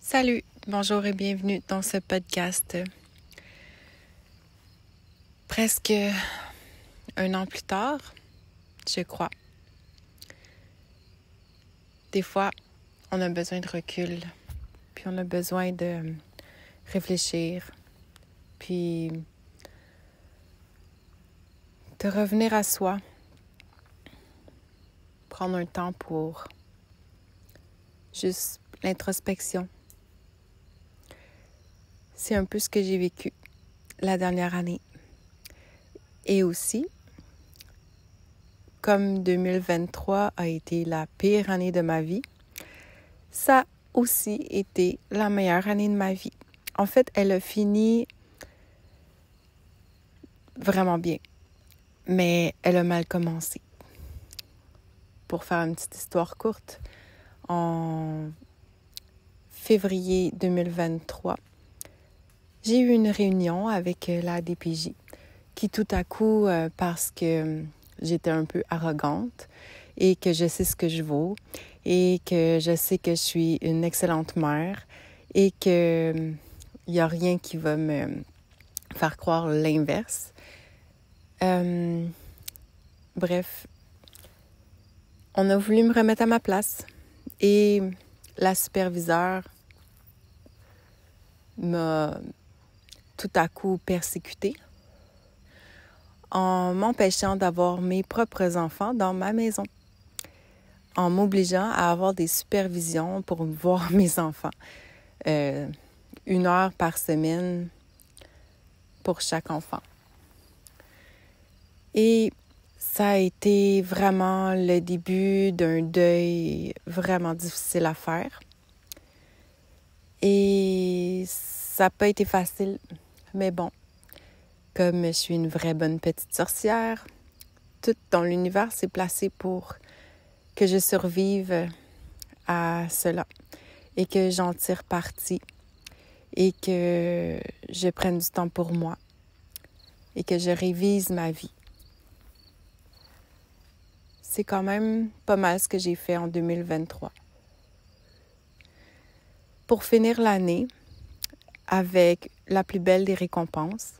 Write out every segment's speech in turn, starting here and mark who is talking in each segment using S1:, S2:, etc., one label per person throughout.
S1: Salut, bonjour et bienvenue dans ce podcast. Presque un an plus tard, je crois. Des fois, on a besoin de recul, puis on a besoin de réfléchir, puis de revenir à soi, prendre un temps pour juste l'introspection. C'est un peu ce que j'ai vécu la dernière année. Et aussi, comme 2023 a été la pire année de ma vie, ça a aussi été la meilleure année de ma vie. En fait, elle a fini vraiment bien, mais elle a mal commencé. Pour faire une petite histoire courte, en février 2023, j'ai eu une réunion avec la DPJ qui tout à coup, parce que j'étais un peu arrogante et que je sais ce que je vaux et que je sais que je suis une excellente mère et qu'il n'y a rien qui va me faire croire l'inverse. Bref, on a voulu me remettre à ma place et la superviseure m'a tout à coup persécutée en m'empêchant d'avoir mes propres enfants dans ma maison, en m'obligeant à avoir des supervisions pour voir mes enfants. 1 heure par semaine pour chaque enfant. Et ça a été vraiment le début d'un deuil vraiment difficile à faire. Et ça n'a pas été facile, mais bon. Comme je suis une vraie bonne petite sorcière, tout dans l'univers s'est placé pour que je survive à cela et que j'en tire parti et que je prenne du temps pour moi et que je révise ma vie. C'est quand même pas mal ce que j'ai fait en 2023. Pour finir l'année avec la plus belle des récompenses,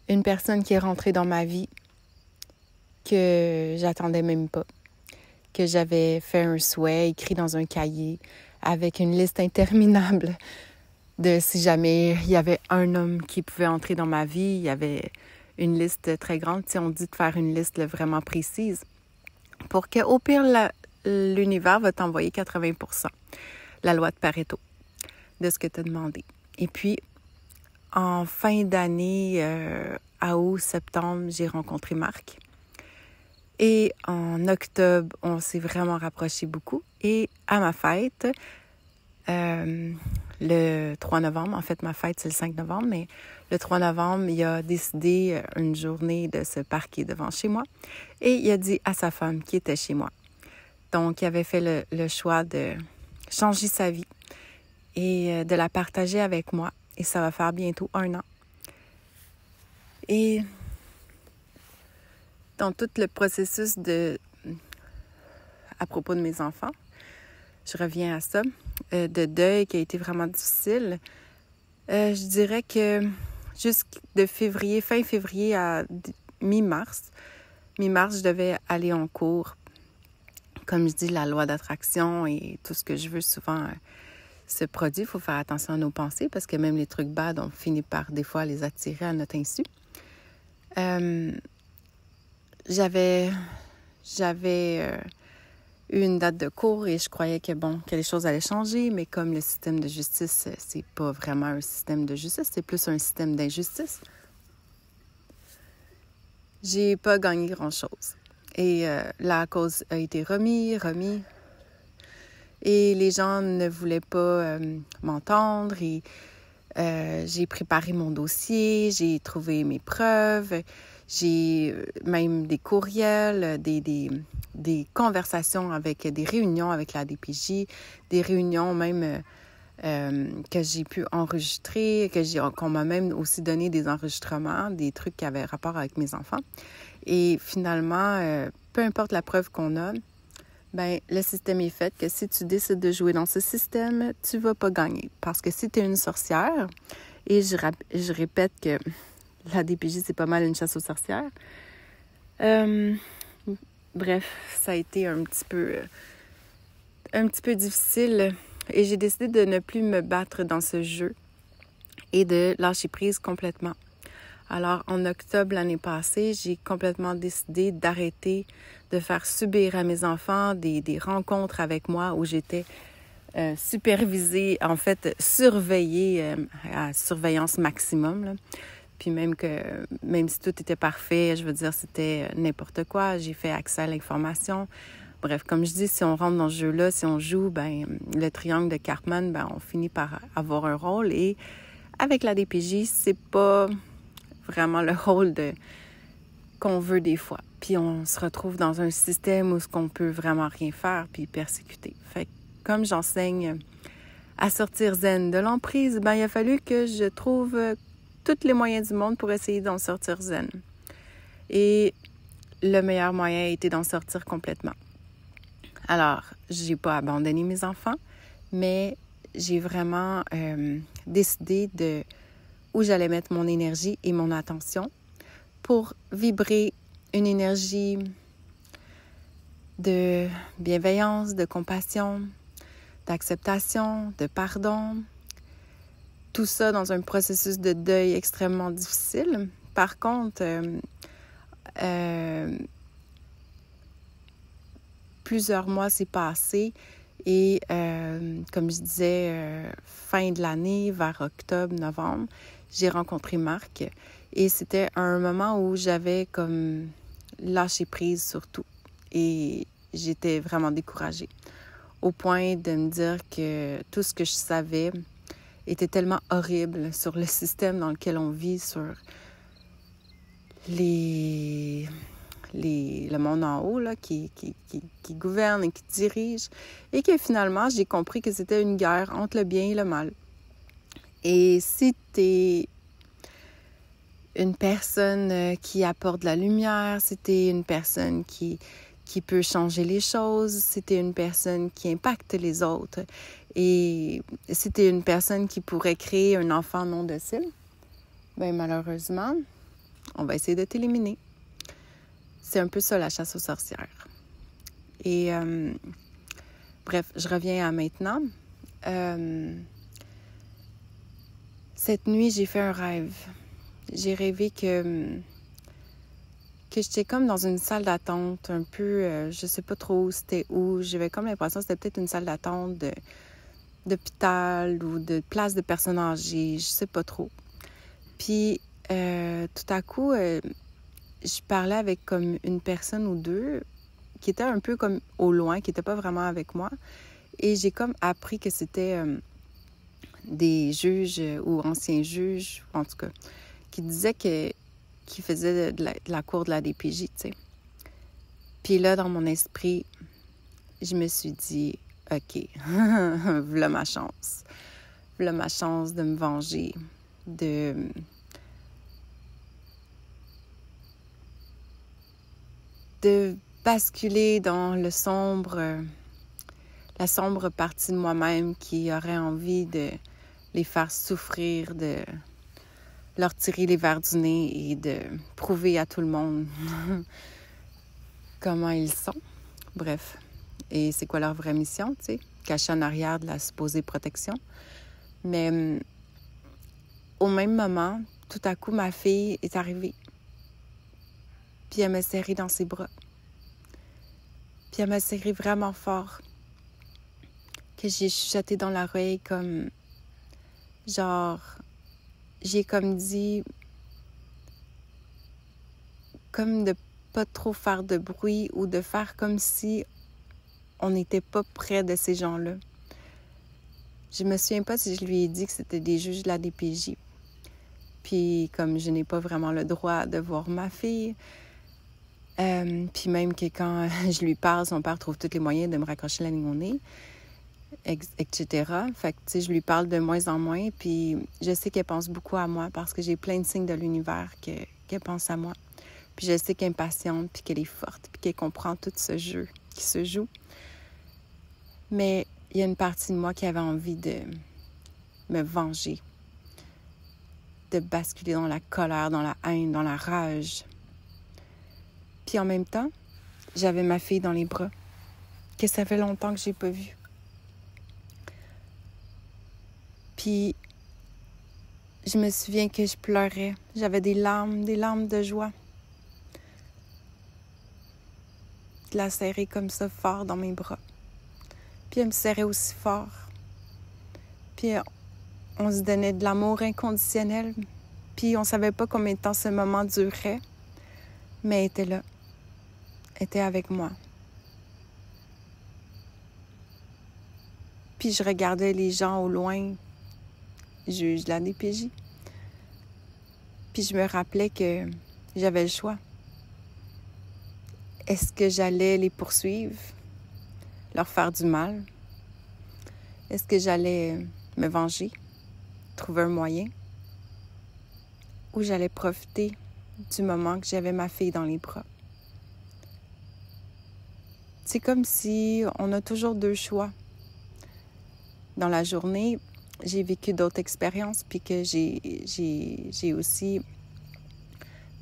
S1: une personne qui est rentrée dans ma vie que j'attendais même pas, que j'avais fait un souhait écrit dans un cahier avec une liste interminable de si jamais il y avait un homme qui pouvait entrer dans ma vie, il y avait une liste très grande. Tu sais, on dit de faire une liste vraiment précise pour qu'au pire, l'univers va t'envoyer 80%, la loi de Pareto, de ce que tu as demandé. Et puis, en fin d'année, à août-septembre, j'ai rencontré Marc. Et en octobre, on s'est vraiment rapprochés beaucoup. Et à ma fête, le 3 novembre, en fait, ma fête, c'est le 5 novembre, mais le 3 novembre, il a décidé une journée de se parquer devant chez moi. Et il a dit à sa femme qui était chez moi. Donc, il avait fait le choix de changer sa vie et de la partager avec moi. Et ça va faire bientôt 1 an. Et dans tout le processus à propos de mes enfants, je reviens à ça, de deuil qui a été vraiment difficile. Je dirais que de fin février à mi-mars, je devais aller en cours. Comme je dis, la loi d'attraction et tout ce que je veux souvent se produit. Il faut faire attention à nos pensées parce que même les trucs bad, on finit par des fois les attirer à notre insu. J'avais eu une date de cours et je croyais que les choses allaient changer, mais comme le système de justice, c'est pas vraiment un système de justice, c'est plus un système d'injustice. J'ai pas gagné grand-chose. Et la cause a été remis. Et les gens ne voulaient pas m'entendre. Et j'ai préparé mon dossier, j'ai trouvé mes preuves, j'ai même des courriels, des conversations avec des réunions avec la DPJ, des réunions même que j'ai pu enregistrer, qu'on m'a même aussi donné des enregistrements, des trucs qui avaient rapport avec mes enfants. Et finalement, peu importe la preuve qu'on a, ben le système est fait que si tu décides de jouer dans ce système, tu vas pas gagner. Parce que si tu es une sorcière, et je répète que la DPJ, c'est pas mal une chasse aux sorcières. Bref, ça a été un petit peu difficile et j'ai décidé de ne plus me battre dans ce jeu et de lâcher prise complètement. Alors, en octobre l'année passée, j'ai complètement décidé d'arrêter de faire subir à mes enfants des rencontres avec moi où j'étais supervisée, en fait, surveillée à surveillance maximum, là. Puis même si tout était parfait, je veux dire, c'était n'importe quoi. J'ai fait accès à l'information. Bref, comme je dis, si on rentre dans ce jeu-là, si on joue, ben le triangle de Cartman, ben on finit par avoir un rôle. Et avec la DPJ, c'est pas vraiment le rôle qu'on veut des fois. Puis on se retrouve dans un système où on peut vraiment rien faire puis persécuter. Fait que comme j'enseigne à sortir zen de l'emprise, ben il a fallu que je trouve tous les moyens du monde pour essayer d'en sortir zen. Et le meilleur moyen a été d'en sortir complètement. Alors, j'ai pas abandonné mes enfants, mais j'ai vraiment décidé de où j'allais mettre mon énergie et mon attention pour vibrer une énergie de bienveillance, de compassion, d'acceptation, de pardon. Tout ça dans un processus de deuil extrêmement difficile. Par contre, plusieurs mois s'est passé et comme je disais, fin de l'année, vers octobre, novembre, j'ai rencontré Marc et c'était un moment où j'avais comme lâché prise sur tout et j'étais vraiment découragée au point de me dire que tout ce que je savais était tellement horrible sur le système dans lequel on vit, sur le monde en haut là, qui gouverne et qui dirige, et que finalement, j'ai compris que c'était une guerre entre le bien et le mal. Et si t'es une personne qui apporte de la lumière, si t'es une personne qui peut changer les choses, si t'es une personne qui impacte les autres, et si t'es une personne qui pourrait créer un enfant non docile, bien malheureusement, on va essayer de t'éliminer. C'est un peu ça, la chasse aux sorcières. Et bref, je reviens à maintenant. Cette nuit, j'ai fait un rêve. J'ai rêvé que j'étais comme dans une salle d'attente, un peu, je sais pas trop c'était où. J'avais comme l'impression que c'était peut-être une salle d'attente d'hôpital ou de place de personnes âgées, je sais pas trop. Puis, tout à coup, je parlais avec comme une personne ou deux qui était un peu comme au loin, qui n'était pas vraiment avec moi. Et j'ai comme appris que c'était des juges ou anciens juges, en tout cas, qui disaient qu'ils faisaient de la cour de la DPJ, tu sais. Puis là, dans mon esprit, je me suis dit, OK, voilà ma chance. Voilà ma chance de me venger, de basculer dans la sombre partie de moi-même qui aurait envie de les faire souffrir, de leur tirer les verres du nez et de prouver à tout le monde comment ils sont. Bref. Et c'est quoi leur vraie mission, tu sais? Cachée en arrière de la supposée protection. Mais au même moment, tout à coup, ma fille est arrivée. Puis elle m'a serrée dans ses bras. Puis elle m'a serrée vraiment fort. Que j'ai chuchoté dans l'oreille comme... Genre... J'ai comme dit... Comme de pas trop faire de bruit ou de faire comme si on n'était pas près de ces gens-là. Je me souviens pas si je lui ai dit que c'était des juges de la DPJ. Puis comme je n'ai pas vraiment le droit de voir ma fille... puis même que quand je lui parle, son père trouve tous les moyens de me raccrocher la ligne au nez, etc. Fait que, tu sais, je lui parle de moins en moins, puis je sais qu'elle pense beaucoup à moi parce que j'ai plein de signes de l'univers qu'elle pense à moi. Puis je sais qu'elle est impatiente, puis qu'elle est forte, puis qu'elle comprend tout ce jeu qui se joue. Mais il y a une partie de moi qui avait envie de me venger, de basculer dans la colère, dans la haine, dans la rage. Puis en même temps, j'avais ma fille dans les bras, que ça fait longtemps que j'ai pas vue. Puis je me souviens que je pleurais. J'avais des larmes de joie. Je la serrais comme ça fort dans mes bras. Puis elle me serrait aussi fort. Puis on se donnait de l'amour inconditionnel. Puis on savait pas combien de temps ce moment durerait. Mais elle était là. Elle était avec moi. Puis je regardais les gens au loin, juge de la DPJ. Puis je me rappelais que j'avais le choix. Est-ce que j'allais les poursuivre, leur faire du mal? Est-ce que j'allais me venger, trouver un moyen? Ou j'allais profiter du moment que j'avais ma fille dans les bras? C'est comme si on a toujours deux choix. Dans la journée, j'ai vécu d'autres expériences, puis que j'ai aussi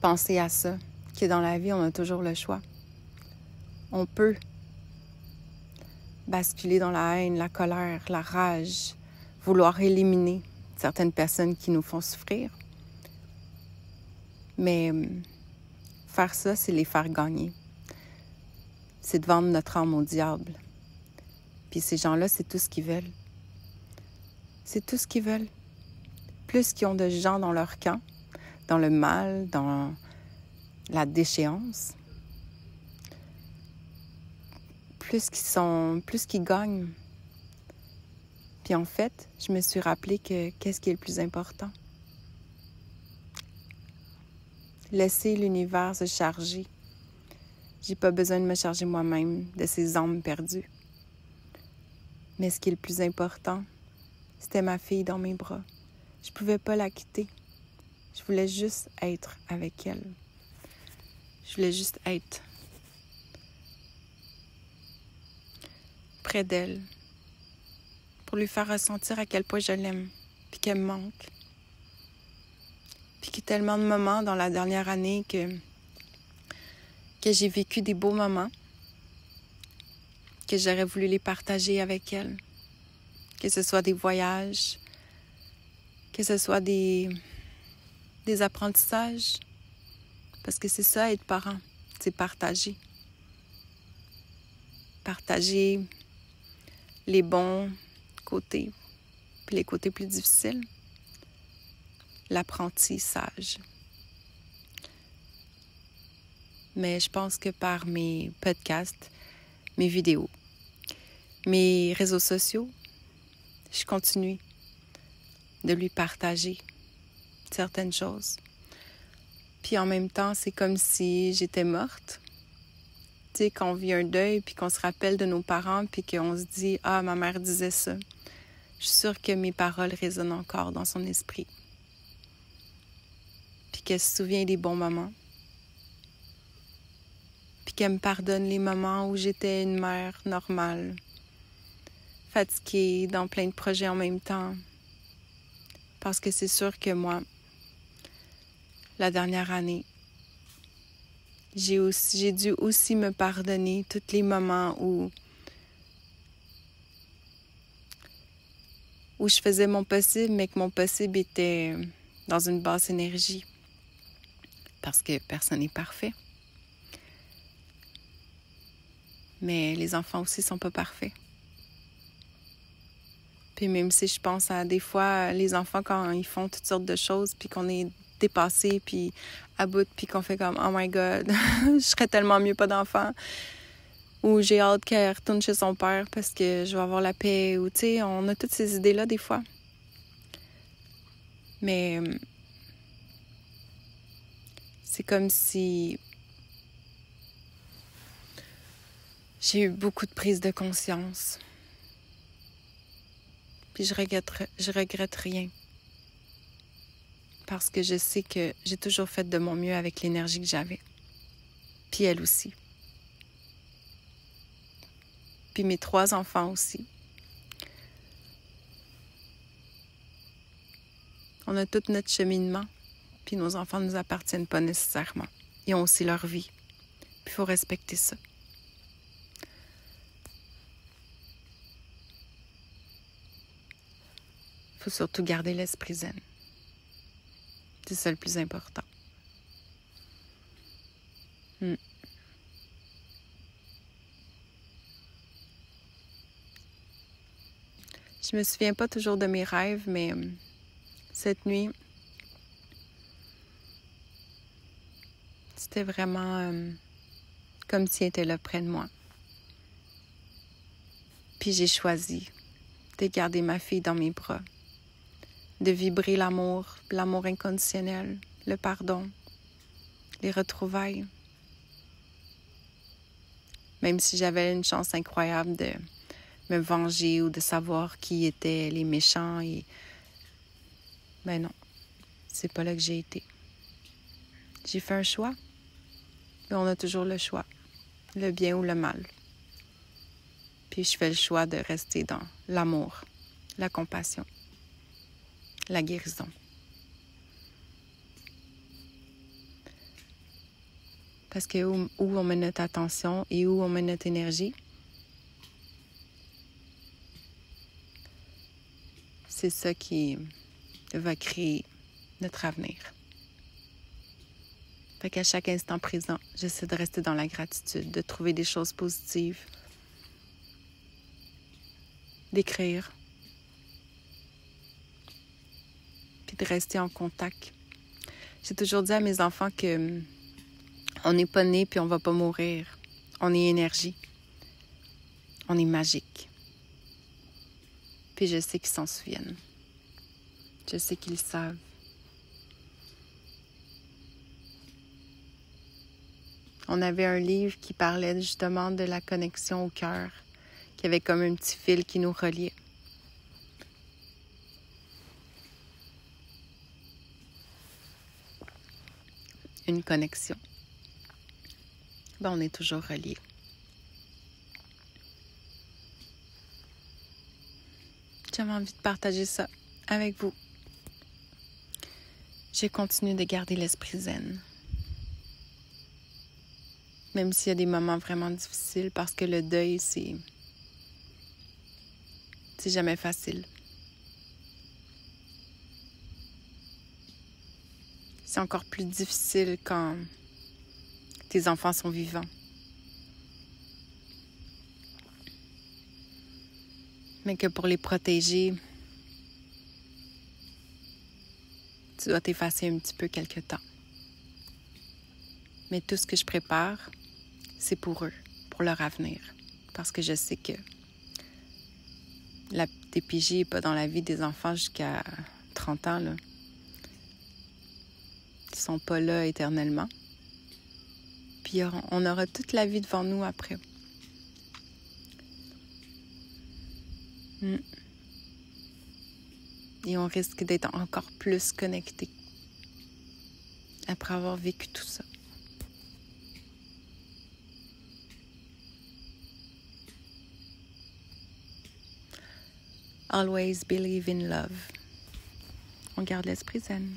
S1: pensé à ça, que dans la vie, on a toujours le choix. On peut basculer dans la haine, la colère, la rage, vouloir éliminer certaines personnes qui nous font souffrir. Mais faire ça, c'est les faire gagner. C'est de vendre notre âme au diable. Puis ces gens-là, c'est tout ce qu'ils veulent. C'est tout ce qu'ils veulent. Plus qu'ils ont de gens dans leur camp, dans le mal, dans la déchéance, plus qu'ils gagnent. Puis en fait, je me suis rappelé que qu'est-ce qui est le plus important? Laisser l'univers se charger. J'ai pas besoin de me charger moi-même de ces âmes perdues. Mais ce qui est le plus important, c'était ma fille dans mes bras. Je pouvais pas la quitter. Je voulais juste être avec elle. Je voulais juste être près d'elle pour lui faire ressentir à quel point je l'aime, puis qu'elle me manque. Puis qu'il y a tellement de moments dans la dernière année que j'ai vécu des beaux moments, que j'aurais voulu les partager avec elle. Que ce soit des voyages, que ce soit des apprentissages. Parce que c'est ça, être parent, c'est partager. Partager les bons côtés, puis les côtés plus difficiles. L'apprentissage. Mais je pense que par mes podcasts, mes vidéos, mes réseaux sociaux, je continue de lui partager certaines choses. Puis en même temps, c'est comme si j'étais morte. Tu sais, quand on vit un deuil, puis qu'on se rappelle de nos parents, puis qu'on se dit « Ah, ma mère disait ça », je suis sûre que mes paroles résonnent encore dans son esprit. Puis qu'elle se souvient des bons moments. Puis qu'elle me pardonne les moments où j'étais une mère normale, fatiguée, dans plein de projets en même temps. Parce que c'est sûr que moi, la dernière année, j'ai dû aussi me pardonner tous les moments où je faisais mon possible, mais que mon possible était dans une basse énergie. Parce que personne n'est parfait. Mais les enfants aussi sont pas parfaits. Puis même si je pense à des fois, les enfants, quand ils font toutes sortes de choses, puis qu'on est dépassé, puis à bout, puis qu'on fait comme « Oh my God, je serais tellement mieux pas d'enfant », ou « J'ai hâte qu'elle retourne chez son père parce que je vais avoir la paix », ou tu sais, on a toutes ces idées-là des fois. Mais c'est comme si j'ai eu beaucoup de prise de conscience. Puis je regrette rien. Parce que je sais que j'ai toujours fait de mon mieux avec l'énergie que j'avais. Puis elle aussi. Puis mes 3 enfants aussi. On a tout notre cheminement, puis nos enfants ne nous appartiennent pas nécessairement. Ils ont aussi leur vie. Puis il faut respecter ça. Il faut surtout garder l'esprit zen. C'est ça le plus important. Je me souviens pas toujours de mes rêves, mais cette nuit, c'était vraiment comme s'il était là près de moi. Puis j'ai choisi de garder ma fille dans mes bras, de vibrer l'amour inconditionnel, le pardon, les retrouvailles. Même si j'avais une chance incroyable de me venger ou de savoir qui étaient les méchants, ben non, c'est pas là que j'ai été. J'ai fait un choix, mais on a toujours le choix, le bien ou le mal. Puis je fais le choix de rester dans l'amour, la compassion, la guérison. Parce que où on met notre attention et où on met notre énergie, c'est ça qui va créer notre avenir. Fait qu'à chaque instant présent, j'essaie de rester dans la gratitude, de trouver des choses positives, d'écrire, puis de rester en contact. J'ai toujours dit à mes enfants que on n'est pas né puis on va pas mourir. On est énergie. On est magique. Puis je sais qu'ils s'en souviennent. Je sais qu'ils le savent. On avait un livre qui parlait justement de la connexion au cœur, qui avait comme un petit fil qui nous reliait. Une connexion. Ben, on est toujours reliés. J'avais envie de partager ça avec vous. Je continue de garder l'esprit zen. Même s'il y a des moments vraiment difficiles, parce que le deuil, c'est jamais facile. C'est encore plus difficile quand tes enfants sont vivants. Mais que pour les protéger, tu dois t'effacer un petit peu quelque temps. Mais tout ce que je prépare, c'est pour eux, pour leur avenir. Parce que je sais que la TPJ n'est pas dans la vie des enfants jusqu'à 30 ans, là. Ils ne sont pas là éternellement. Puis on aura toute la vie devant nous après. Et on risque d'être encore plus connectés après avoir vécu tout ça. Always believe in love. On garde l'esprit zen.